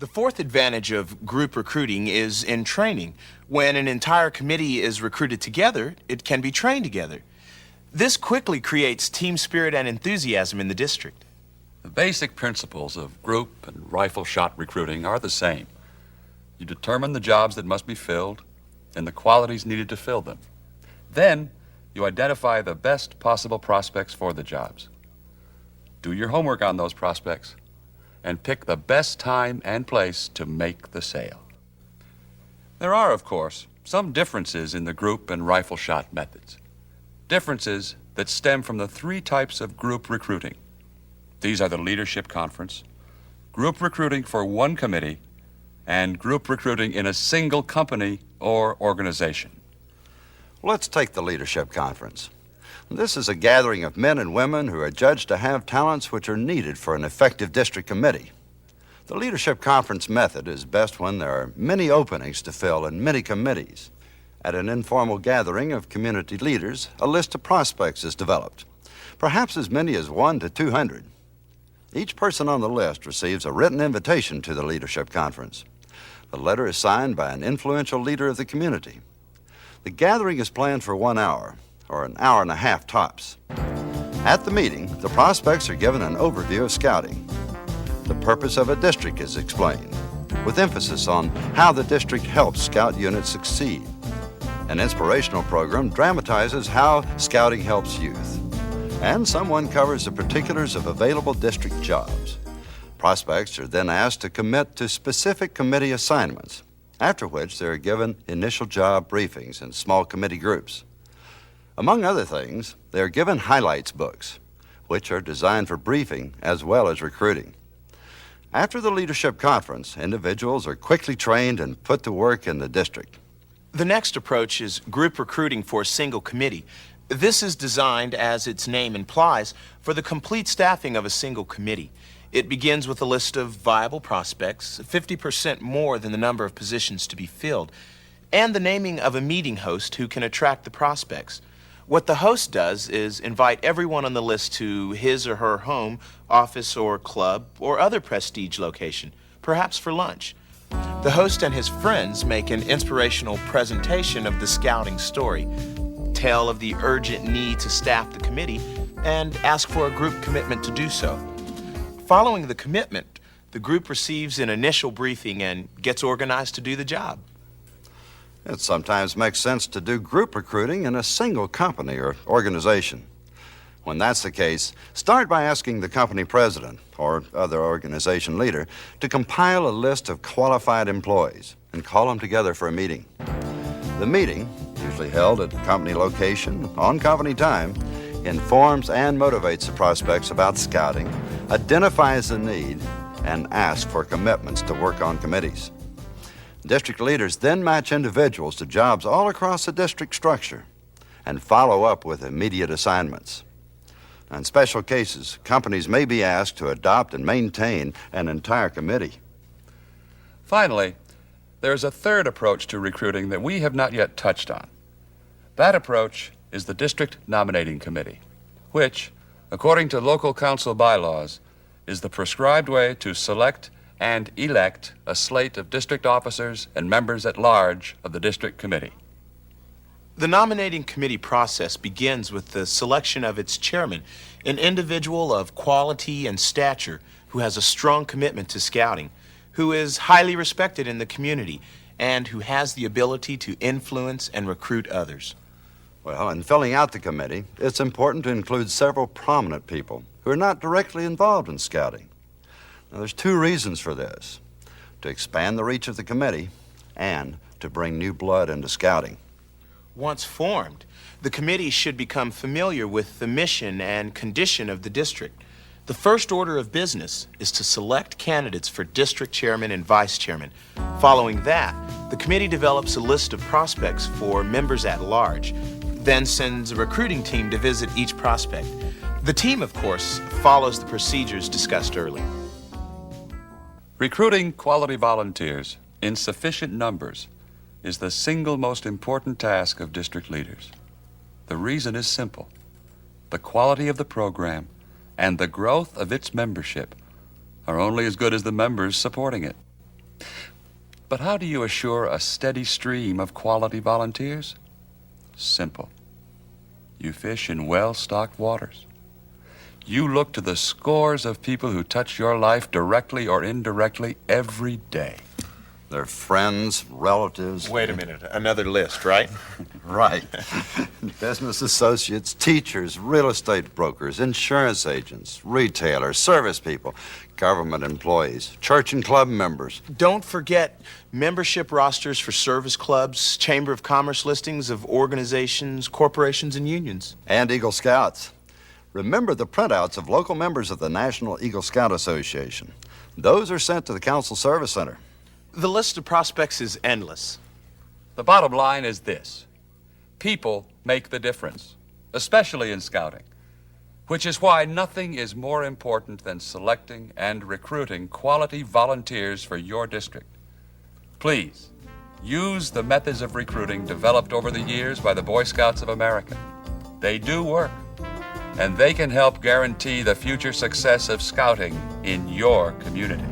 The fourth advantage of group recruiting is in training. When an entire committee is recruited together, it can be trained together. This quickly creates team spirit and enthusiasm in the district. The basic principles of group and rifle shot recruiting are the same. You determine the jobs that must be filled and the qualities needed to fill them. Then, you identify the best possible prospects for the jobs. Do your homework on those prospects and pick the best time and place to make the sale. There are, of course, some differences in the group and rifle shot methods. Differences that stem from the three types of group recruiting. These are the leadership conference, group recruiting for one committee, and group recruiting in a single company or organization. Let's take the leadership conference. This is a gathering of men and women who are judged to have talents which are needed for an effective district committee. The leadership conference method is best when there are many openings to fill in many committees. At an informal gathering of community leaders, a list of prospects is developed, perhaps as many as 1 to 200. Each person on the list receives a written invitation to the leadership conference. The letter is signed by an influential leader of the community. The gathering is planned for 1 hour, or an hour and a half tops. At the meeting, the prospects are given an overview of scouting. The purpose of a district is explained, with emphasis on how the district helps scout units succeed. An inspirational program dramatizes how scouting helps youth, and someone covers the particulars of available district jobs. Prospects are then asked to commit to specific committee assignments, after which they are given initial job briefings in small committee groups. Among other things, they are given highlights books, which are designed for briefing as well as recruiting. After the leadership conference, individuals are quickly trained and put to work in the district. The next approach is group recruiting for a single committee. This is designed, as its name implies, for the complete staffing of a single committee. It begins with a list of viable prospects, 50% more than the number of positions to be filled, and the naming of a meeting host who can attract the prospects. What the host does is invite everyone on the list to his or her home, office, or club, or other prestige location, perhaps for lunch. The host and his friends make an inspirational presentation of the scouting story, tell of the urgent need to staff the committee, and ask for a group commitment to do so. Following the commitment, the group receives an initial briefing and gets organized to do the job. It sometimes makes sense to do group recruiting in a single company or organization. When that's the case, start by asking the company president or other organization leader to compile a list of qualified employees and call them together for a meeting. The meeting, usually held at the company location on company time, informs and motivates the prospects about scouting, identifies the need, and asks for commitments to work on committees. District leaders then match individuals to jobs all across the district structure and follow up with immediate assignments. In special cases, companies may be asked to adopt and maintain an entire committee. Finally, there's a third approach to recruiting that we have not yet touched on. That approach is the District Nominating Committee, which, according to local council bylaws, is the prescribed way to select and elect a slate of district officers and members at large of the district committee. The nominating committee process begins with the selection of its chairman, an individual of quality and stature who has a strong commitment to scouting, who is highly respected in the community, and who has the ability to influence and recruit others. Well, in filling out the committee, it's important to include several prominent people who are not directly involved in scouting. Now, there's 2 reasons for this: to expand the reach of the committee and to bring new blood into scouting. Once formed, the committee should become familiar with the mission and condition of the district. The first order of business is to select candidates for district chairman and vice chairman. Following that, the committee develops a list of prospects for members at large, then sends a recruiting team to visit each prospect. The team, of course, follows the procedures discussed earlier. Recruiting quality volunteers in sufficient numbers is the single most important task of district leaders. The reason is simple. The quality of the program and the growth of its membership are only as good as the members supporting it. But how do you assure a steady stream of quality volunteers? Simple. You fish in well-stocked waters. You look to the scores of people who touch your life directly or indirectly every day. Their friends, relatives. Wait a minute, another list, right? Right. Business associates, teachers, real estate brokers, insurance agents, retailers, service people, government employees, church and club members. Don't forget membership rosters for service clubs, Chamber of Commerce listings of organizations, corporations, and unions. And Eagle Scouts. Remember the printouts of local members of the National Eagle Scout Association. Those are sent to the Council Service Center. The list of prospects is endless. The bottom line is this. People make the difference, especially in scouting, which is why nothing is more important than selecting and recruiting quality volunteers for your district. Please, use the methods of recruiting developed over the years by the Boy Scouts of America. They do work, and they can help guarantee the future success of scouting in your community.